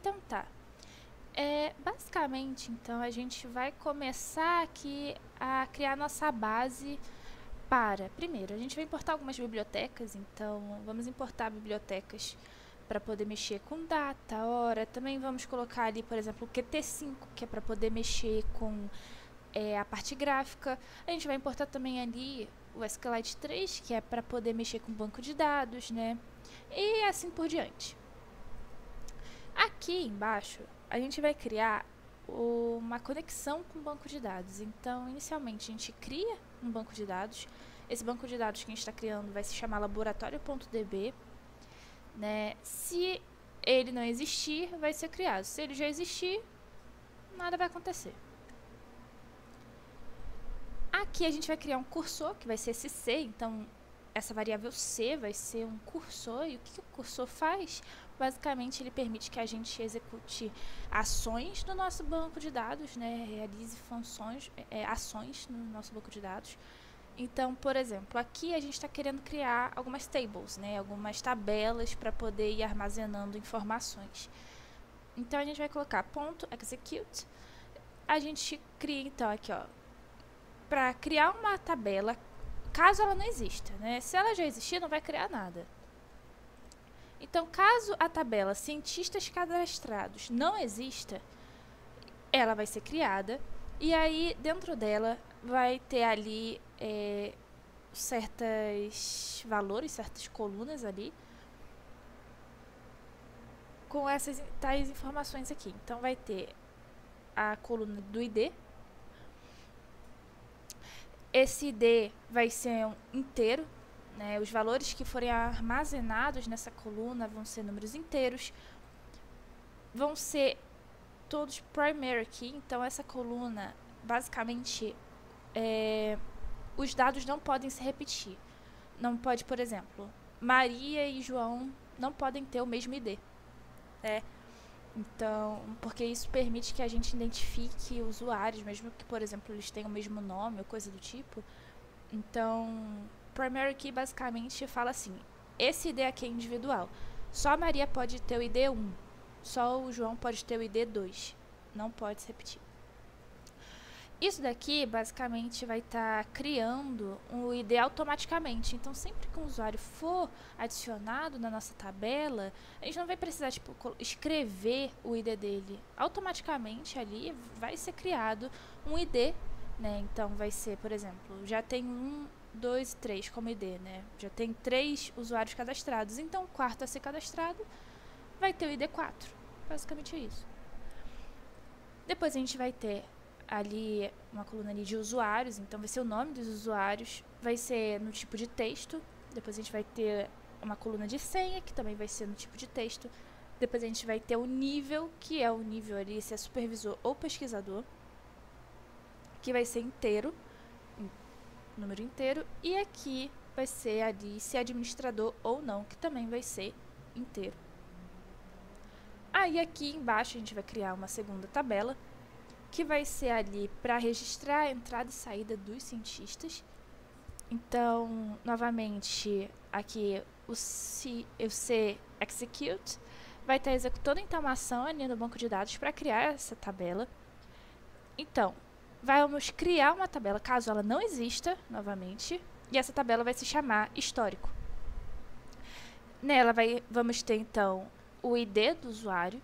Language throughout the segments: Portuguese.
Então tá. Basicamente, então, a gente vai começar aqui a criar nossa base primeiro, a gente vai importar algumas bibliotecas, então vamos importar bibliotecas para poder mexer com data, hora. Também vamos colocar ali, por exemplo, o Qt5, que é para poder mexer com a parte gráfica. A gente vai importar também ali o SQLite 3, que é para poder mexer com banco de dados, né? E assim por diante. Aqui embaixo, a gente vai criar uma conexão com o banco de dados. Então, inicialmente, a gente cria um banco de dados. Esse banco de dados que a gente está criando vai se chamar laboratório.db. Né? Se ele não existir, vai ser criado. Se ele já existir, nada vai acontecer. Aqui a gente vai criar um cursor, que vai ser esse C. Então, essa variável C vai ser um cursor. E o que o cursor faz? Basicamente, ele permite que a gente execute ações no nosso banco de dados, né? Realize funções, ações no nosso banco de dados. Então, por exemplo, aqui a gente está querendo criar algumas tables, né? Algumas tabelas para poder ir armazenando informações. Então, a gente vai colocar .execute. A gente cria, então, aqui, ó, para criar uma tabela, caso ela não exista, né? Se ela já existir, não vai criar nada. Então, caso a tabela cientistas cadastrados não exista, ela vai ser criada. E aí, dentro dela, vai ter ali certos valores, certas colunas ali, com essas tais informações aqui. Então, vai ter a coluna do ID. Esse ID vai ser um inteiro, né? Os valores que forem armazenados nessa coluna vão ser números inteiros. Vão ser todos primary key. Então, essa coluna, basicamente, os dados não podem se repetir. Não pode, por exemplo, Maria e João não podem ter o mesmo ID. Então, porque isso permite que a gente identifique usuários, mesmo que, por exemplo, eles tenham o mesmo nome ou coisa do tipo. Então, primary key basicamente fala assim: esse ID aqui é individual. Só a Maria pode ter o ID 1. Só o João pode ter o ID 2. Não pode se repetir. Isso daqui, basicamente, vai estar criando um ID automaticamente. Então, sempre que um usuário for adicionado na nossa tabela, a gente não vai precisar, tipo, escrever o ID dele. Automaticamente, ali, vai ser criado um ID, né? Então, vai ser, por exemplo, já tem 1, 2 e 3 como ID, né? Já tem 3 usuários cadastrados. Então, o quarto a ser cadastrado vai ter o ID 4. Basicamente é isso. Depois, a gente vai ter ali uma coluna ali de usuários, então vai ser o nome dos usuários, vai ser no tipo de texto. Depois a gente vai ter uma coluna de senha, que também vai ser no tipo de texto. Depois a gente vai ter o nível, que é o nível ali, se é supervisor ou pesquisador, que vai ser inteiro, número inteiro. E aqui vai ser ali se é administrador ou não, que também vai ser inteiro. Aí aqui embaixo a gente vai criar uma segunda tabela, que vai ser ali para registrar a entrada e saída dos cientistas. Então, novamente, aqui o C execute vai estar executando então uma ação ali no banco de dados para criar essa tabela. Então, vamos criar uma tabela caso ela não exista, novamente, e essa tabela vai se chamar histórico. Nela vamos ter então o ID do usuário,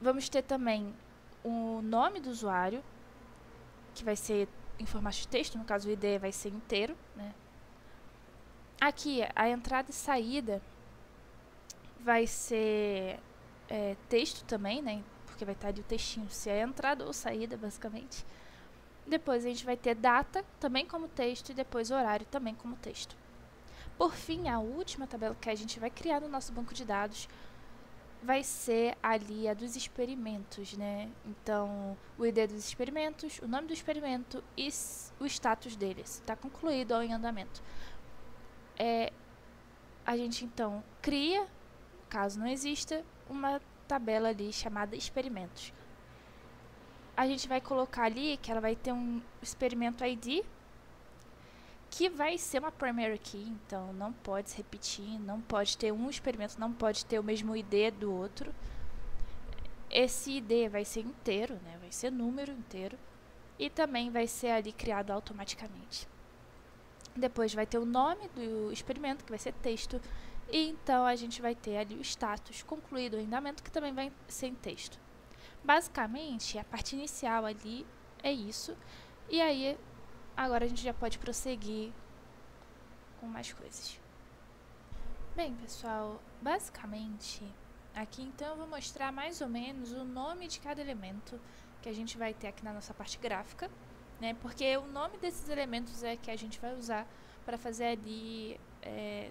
vamos ter também o nome do usuário, que vai ser em formato de texto, no caso o ID vai ser inteiro, né? Aqui, a entrada e saída vai ser texto também, né? Porque vai estar ali o textinho, se é entrada ou saída, basicamente. Depois a gente vai ter data, também como texto, e depois horário, também como texto. Por fim, a última tabela que a gente vai criar no nosso banco de dados vai ser ali a dos experimentos, né? Então, o ID dos experimentos, o nome do experimento e o status dele, se está concluído ou em andamento. A gente, então, cria, caso não exista, uma tabela ali chamada experimentos. A gente vai colocar ali que ela vai ter um experimento ID, que vai ser uma primary key, então não pode se repetir, não pode ter um experimento, não pode ter o mesmo ID do outro. Esse ID vai ser inteiro, né? Vai ser número inteiro. E também vai ser ali criado automaticamente. Depois vai ter o nome do experimento, que vai ser texto. E então a gente vai ter ali o status, concluído o andamento, que também vai ser em texto. Basicamente, a parte inicial ali é isso. E aí, agora a gente já pode prosseguir com mais coisas. Bem, pessoal, basicamente, aqui então eu vou mostrar mais ou menos o nome de cada elemento que a gente vai ter aqui na nossa parte gráfica, né? Porque o nome desses elementos é que a gente vai usar para fazer ali,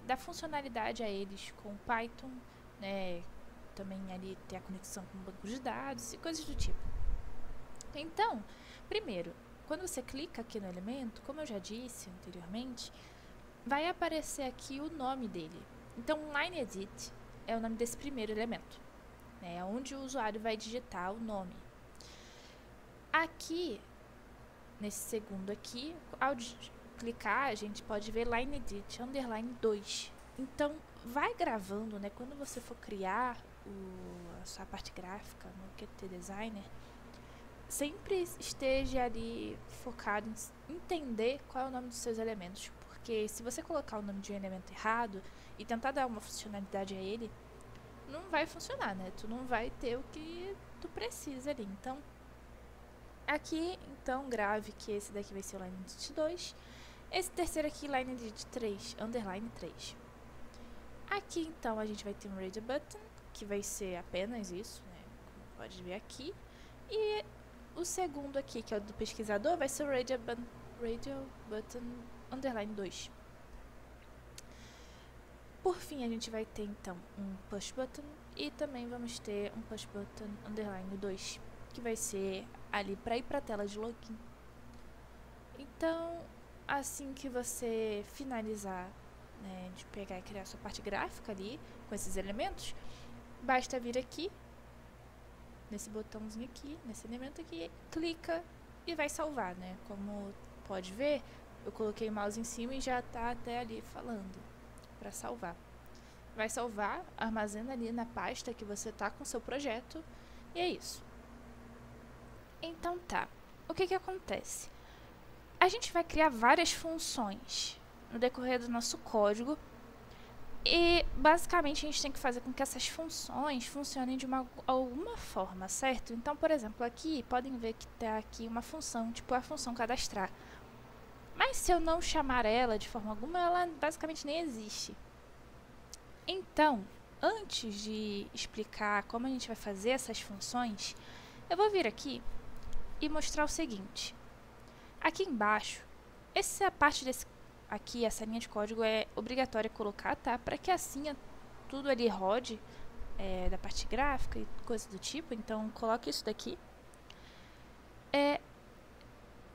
dar funcionalidade a eles com Python, né? Também ali ter a conexão com bancos de dados e coisas do tipo. Então, primeiro, quando você clica aqui no elemento, como eu já disse anteriormente, vai aparecer aqui o nome dele. Então, LineEdit é o nome desse primeiro elemento, né? Onde o usuário vai digitar o nome. Aqui, nesse segundo aqui, ao clicar, a gente pode ver LineEdit underline 2. Então, vai gravando, né? Quando você for criar a sua parte gráfica no Qt Designer, sempre esteja ali focado em entender qual é o nome dos seus elementos. Porque se você colocar o nome de um elemento errado e tentar dar uma funcionalidade a ele, não vai funcionar, né? Tu não vai ter o que tu precisa ali. Então, aqui, então, grave que esse daqui vai ser o LineEdit 2. Esse terceiro aqui, LineEdit 3, underline 3. Aqui, então, a gente vai ter um Radio Button, que vai ser apenas isso, né? Como pode ver aqui. E o segundo aqui, que é o do pesquisador, vai ser o Radio Button underline 2. Por fim, a gente vai ter, então, um Push Button e também vamos ter um Push Button underline 2, que vai ser ali para ir para a tela de login. Então, assim que você finalizar, né, de pegar e criar sua parte gráfica ali, com esses elementos, basta vir aqui, nesse botãozinho aqui, nesse elemento aqui, clica e vai salvar, né? Como pode ver, eu coloquei o mouse em cima e já está até ali falando para salvar. Vai salvar, armazena ali na pasta que você tá com o seu projeto e é isso. Então tá, o que acontece? A gente vai criar várias funções no decorrer do nosso código e basicamente a gente tem que fazer com que essas funções funcionem de alguma forma, certo? Então, por exemplo, aqui podem ver que tá aqui uma função, tipo a função cadastrar. Mas se eu não chamar ela de forma alguma, ela basicamente nem existe. Então, antes de explicar como a gente vai fazer essas funções, eu vou vir aqui e mostrar o seguinte. Aqui embaixo, essa parte desse aqui, essa linha de código é obrigatória colocar, tá? Para que assim tudo ali rode, da parte gráfica e coisa do tipo. Então, coloque isso daqui.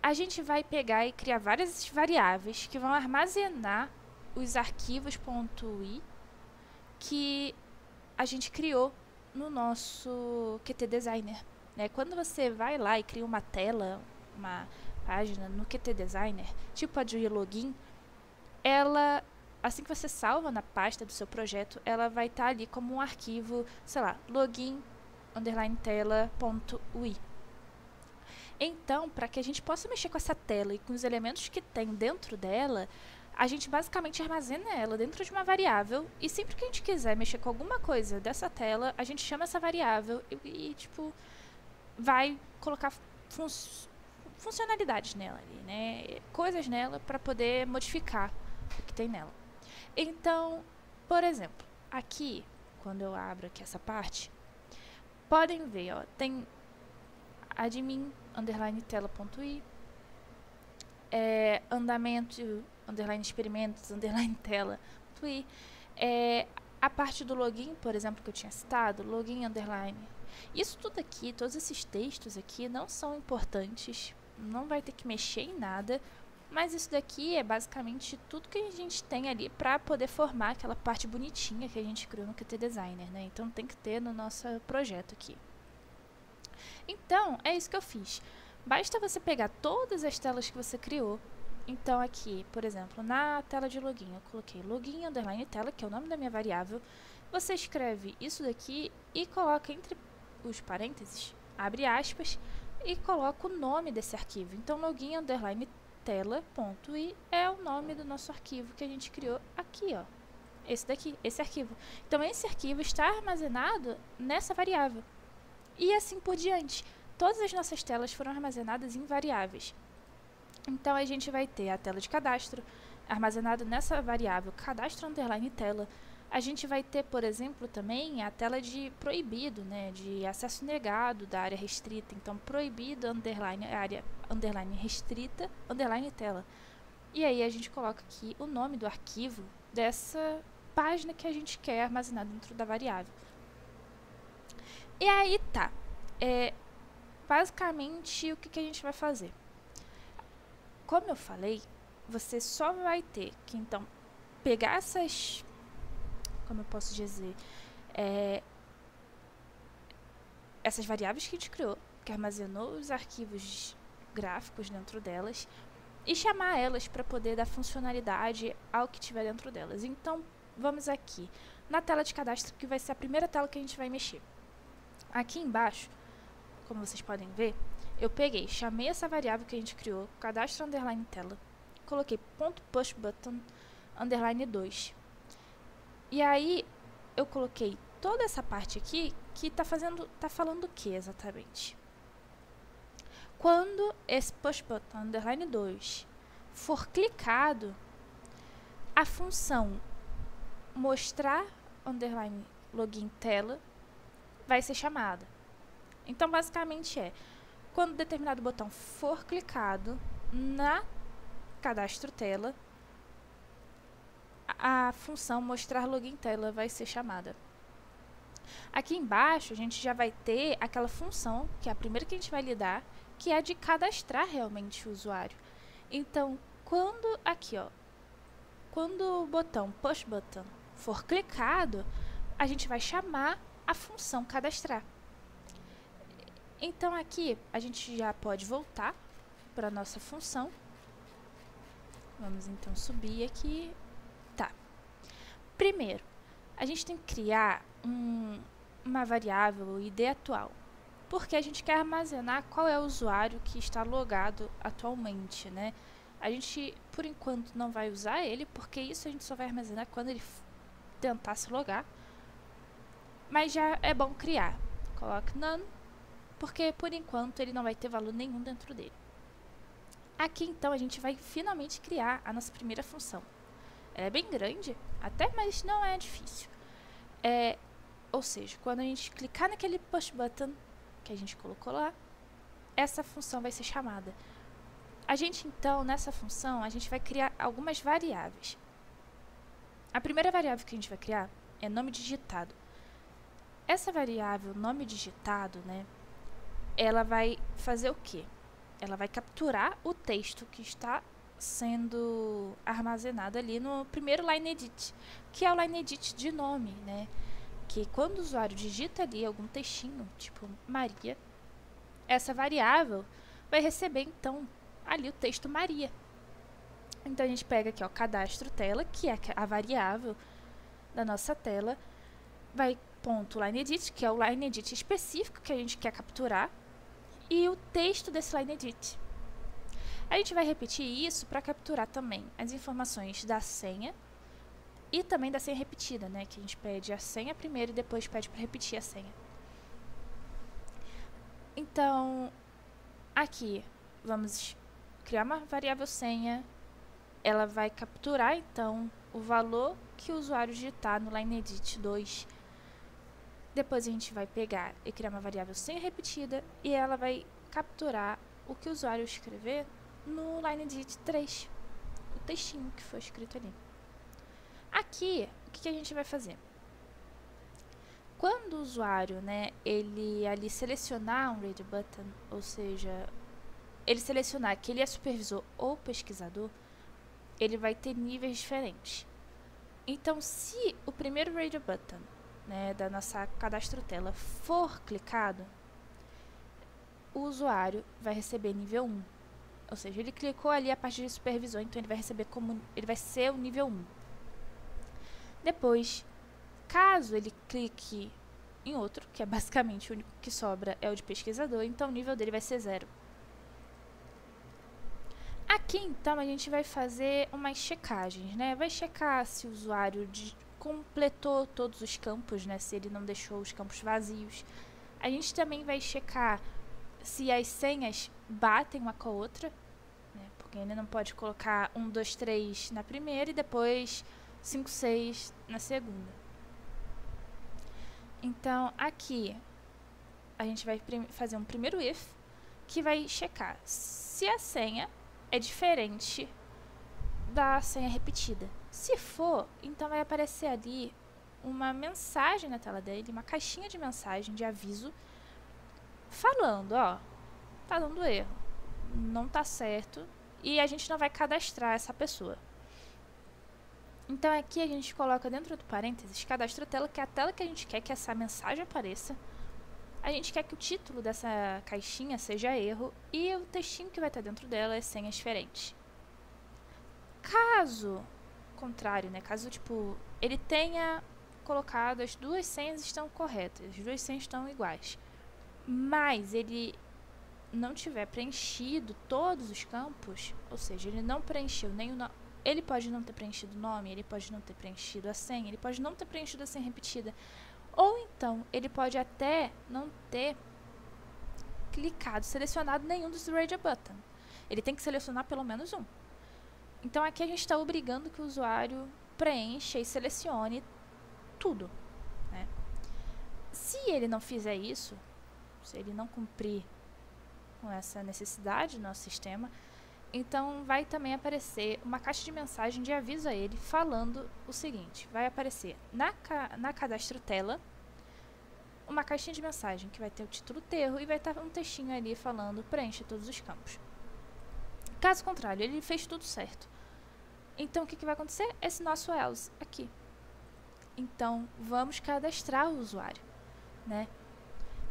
A gente vai pegar e criar várias variáveis que vão armazenar os arquivos .ui que a gente criou no nosso Qt Designer, né? Quando você vai lá e cria uma tela, uma página no Qt Designer, tipo a de login, ela, assim que você salva na pasta do seu projeto, ela vai estar ali como um arquivo, sei lá, login underline tela.ui. Então, para que a gente possa mexer com essa tela e com os elementos que tem dentro dela, a gente basicamente armazena ela dentro de uma variável e sempre que a gente quiser mexer com alguma coisa dessa tela, a gente chama essa variável e tipo, vai colocar funcionalidades nela ali, né? Coisas nela para poder modificar o que tem nela. Então, por exemplo, aqui, quando eu abro aqui essa parte, podem ver, ó, tem admin underline tela.ui, andamento underline experimentos underline tela.ui, a parte do login, por exemplo, que eu tinha citado, login underline. Isso tudo aqui, todos esses textos aqui não são importantes, não vai ter que mexer em nada, mas isso daqui é basicamente tudo que a gente tem ali para poder formar aquela parte bonitinha que a gente criou no Qt Designer, né? Então tem que ter no nosso projeto aqui. Então, é isso que eu fiz. Basta você pegar todas as telas que você criou. Então aqui, por exemplo, na tela de login, eu coloquei login underline tela, que é o nome da minha variável. Você escreve isso daqui e coloca entre os parênteses, abre aspas, e coloco o nome desse arquivo. Então, login underline tela.i é o nome do nosso arquivo que a gente criou aqui, ó. Esse daqui, esse arquivo. Então, esse arquivo está armazenado nessa variável. E assim por diante. Todas as nossas telas foram armazenadas em variáveis. Então, a gente vai ter a tela de cadastro armazenada nessa variável cadastro underline tela. A gente vai ter, por exemplo, também a tela de proibido, né, de acesso negado da área restrita. Então, proibido underline área underline restrita underline tela. E aí a gente coloca aqui o nome do arquivo dessa página que a gente quer armazenar dentro da variável. E aí tá. Basicamente, o que a gente vai fazer? Como eu falei, você só vai ter que, então, pegar essas... Como eu posso dizer? Essas variáveis que a gente criou, que armazenou os arquivos gráficos dentro delas, e chamar elas para poder dar funcionalidade ao que tiver dentro delas. Então, vamos aqui na tela de cadastro, que vai ser a primeira tela que a gente vai mexer. Aqui embaixo, como vocês podem ver, eu peguei, chamei essa variável que a gente criou, cadastro underline tela, coloquei .pushButton underline 2. E aí, eu coloquei toda essa parte aqui que tá falando o que exatamente? Quando esse pushButton underline 2 for clicado, a função mostrar underline login tela vai ser chamada. Então, basicamente quando determinado botão for clicado na cadastro tela, a função mostrar login tela vai ser chamada. Aqui embaixo a gente já vai ter aquela função, que é a primeira que a gente vai lidar, que é a de cadastrar realmente o usuário. Então, quando aqui, ó, quando o botão push button for clicado, a gente vai chamar a função cadastrar. Então aqui a gente já pode voltar para a nossa função. Vamos então subir aqui. Tá. Primeiro, a gente tem que criar uma variável ID atual, porque a gente quer armazenar qual é o usuário que está logado atualmente, né? A gente, por enquanto, não vai usar ele, porque isso a gente só vai armazenar quando ele tentar se logar. Mas já é bom criar. Coloque none, porque por enquanto ele não vai ter valor nenhum dentro dele. Aqui, então, a gente vai finalmente criar a nossa primeira função. Ela é bem grande, até, mas não é difícil. Ou seja, quando a gente clicar naquele push button que a gente colocou lá, essa função vai ser chamada. A gente, então, nessa função, a gente vai criar algumas variáveis. A primeira variável que a gente vai criar é nome digitado. Essa variável nome digitado, né, ela vai fazer o quê? Ela vai capturar o texto que está sendo armazenado ali no primeiro line edit, que é o line edit de nome, né? Que quando o usuário digita ali algum textinho, tipo Maria, essa variável vai receber, então, ali o texto Maria. Então, a gente pega aqui, ó, cadastro tela, que é a variável da nossa tela, vai ponto line edit, que é o line edit específico que a gente quer capturar, e o texto desse line edit. A gente vai repetir isso para capturar também as informações da senha e também da senha repetida, né? Que a gente pede a senha primeiro e depois pede para repetir a senha. Então, aqui, vamos criar uma variável senha. Ela vai capturar, então, o valor que o usuário digitar no line edit 2. Depois a gente vai pegar e criar uma variável senha repetida e ela vai capturar o que o usuário escrever no line edit 3, o textinho que foi escrito ali. Aqui, o que a gente vai fazer? Quando o usuário, né, ele ali selecionar um read button, ou seja, ele selecionar que ele é supervisor ou pesquisador, ele vai ter níveis diferentes. Então, se o primeiro read button, né, da nossa cadastro tela for clicado, o usuário vai receber nível 1. Ou seja, ele clicou ali a parte de supervisor, então ele vai receber como ele vai ser o nível 1. Depois, caso ele clique em outro, que é basicamente o único que sobra é o de pesquisador, então o nível dele vai ser 0. Aqui, então, a gente vai fazer umas checagens, né? Vai checar se o usuário completou todos os campos, né? Se ele não deixou os campos vazios. A gente também vai checar se as senhas batem uma com a outra, né? Porque ele não pode colocar 1, 2, 3 na primeira e depois 5, 6 na segunda. Então, aqui, a gente vai fazer um primeiro if, que vai checar se a senha é diferente da senha repetida. Se for, então vai aparecer ali uma mensagem na tela dele, uma caixinha de mensagem de aviso, falando, ó, tá dando erro, não tá certo, e a gente não vai cadastrar essa pessoa. Então aqui a gente coloca dentro do parênteses, cadastra tela, que é a tela que a gente quer que essa mensagem apareça. A gente quer que o título dessa caixinha seja erro e o textinho que vai estar dentro dela é senhas diferentes. Caso contrário, né? Caso, tipo, ele tenha colocado as duas senhas estão corretas, as duas senhas estão iguais, mas ele não tiver preenchido todos os campos, ou seja, ele não preencheu nem o nome, ele pode não ter preenchido o nome, ele pode não ter preenchido a senha, ele pode não ter preenchido a senha repetida, ou então ele pode até não ter clicado, selecionado nenhum dos Radio Button. Ele tem que selecionar pelo menos um. Então aqui a gente está obrigando que o usuário preencha e selecione tudo, né? Se ele não fizer isso, se ele não cumprir com essa necessidade do nosso sistema, então vai também aparecer uma caixa de mensagem de aviso a ele falando o seguinte, vai aparecer na cadastro tela uma caixinha de mensagem que vai ter o título terro e vai estar um textinho ali falando preencha todos os campos. Caso contrário, ele fez tudo certo. Então o que vai acontecer? Esse nosso else aqui. Então vamos cadastrar o usuário, né?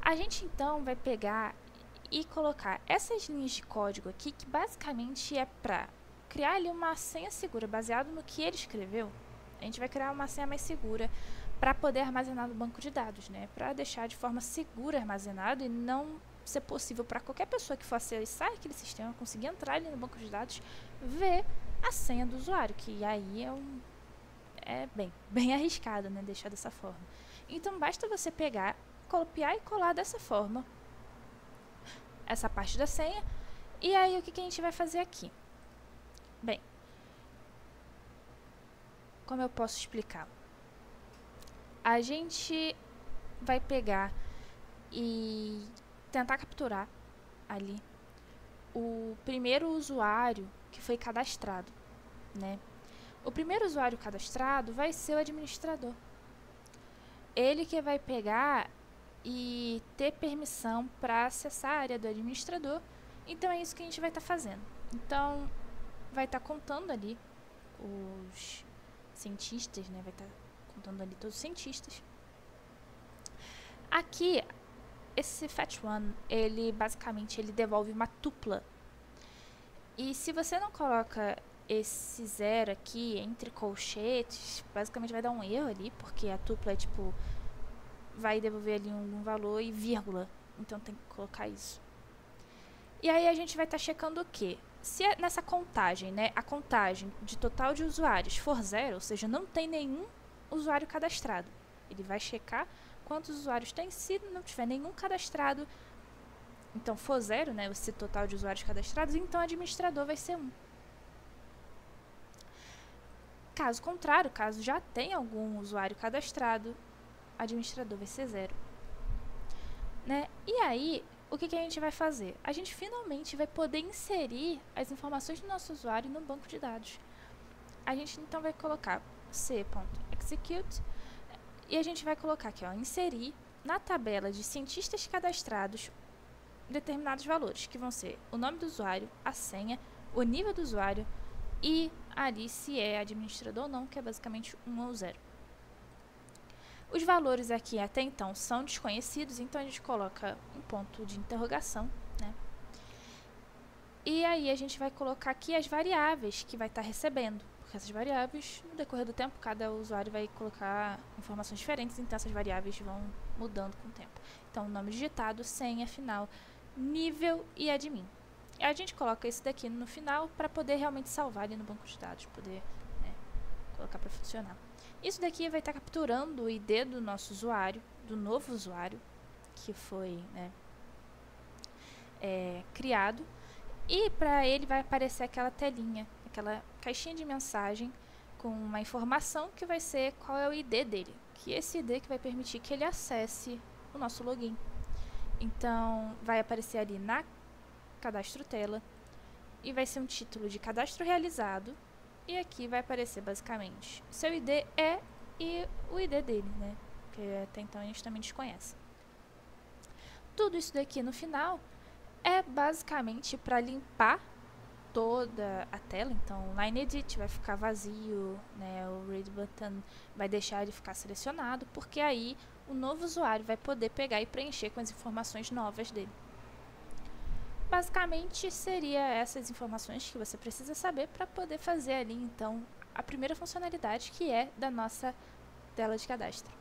A gente então vai pegar e colocar essas linhas de código aqui, que basicamente é para criar ali uma senha segura, baseado no que ele escreveu. A gente vai criar uma senha mais segura para poder armazenar no banco de dados, né? Para deixar de forma segura armazenado e não ser possível para qualquer pessoa que for acessar aquele sistema, conseguir entrar ali no banco de dados, ver a senha do usuário, que aí é bem arriscado, né? Deixar dessa forma. Então, basta você pegar, copiar e colar dessa forma essa parte da senha. E aí, o que a gente vai fazer aqui? Bem, como eu posso explicar? A gente vai pegar e tentar capturar ali o primeiro usuário que foi cadastrado, né? O primeiro usuário cadastrado vai ser o administrador. Ele que vai pegar e ter permissão para acessar a área do administrador. Então é isso que a gente vai estar fazendo. Então vai estar contando ali os cientistas, né? Vai estar contando ali todos os cientistas. Aqui, esse fetch1, ele basicamente devolve uma tupla. E se você não coloca esse 0 aqui entre colchetes, basicamente vai dar um erro ali, porque a tupla é tipo, vai devolver ali um valor e vírgula. Então tem que colocar isso. E aí a gente vai estar checando o quê? Se nessa contagem, né, a contagem de total de usuários for 0, ou seja, não tem nenhum usuário cadastrado, ele vai checar quantos usuários tem. Se não tiver nenhum cadastrado, então for 0, né, esse total de usuários cadastrados, então o administrador vai ser 1. Caso contrário, caso já tenha algum usuário cadastrado, administrador vai ser 0. Né? E aí, o que a gente vai fazer? A gente finalmente vai poder inserir as informações do nosso usuário no banco de dados. A gente então vai colocar c.execute e a gente vai colocar aqui, ó, inserir na tabela de cientistas cadastrados determinados valores, que vão ser o nome do usuário, a senha, o nível do usuário e ali se é administrador ou não, que é basicamente 1 ou 0. Os valores aqui até então são desconhecidos, então a gente coloca um ponto de interrogação, né? E aí a gente vai colocar aqui as variáveis que vai estar recebendo, porque essas variáveis, no decorrer do tempo, cada usuário vai colocar informações diferentes, então essas variáveis vão mudando com o tempo. Então, nome digitado, senha final, nível e admin. E a gente coloca isso daqui no final para poder realmente salvar ali no banco de dados, poder, né, colocar para funcionar. Isso daqui vai estar capturando o ID do nosso usuário, do novo usuário, que foi, né, criado, e para ele vai aparecer aquela telinha, aquela caixinha de mensagem com uma informação que vai ser qual é o ID dele, que esse ID que vai permitir que ele acesse o nosso login. Então, vai aparecer ali na cadastro tela e vai ser um título de cadastro realizado, e aqui vai aparecer basicamente seu ID e o ID dele, né, que até então a gente também desconhece. Tudo isso daqui no final é basicamente para limpar toda a tela. Então, Line Edit vai ficar vazio, né, o Read Button vai deixar ele ficar selecionado, porque aí o novo usuário vai poder pegar e preencher com as informações novas dele. Basicamente, seria essas informações que você precisa saber para poder fazer ali, então, a primeira funcionalidade, que é da nossa tela de cadastro.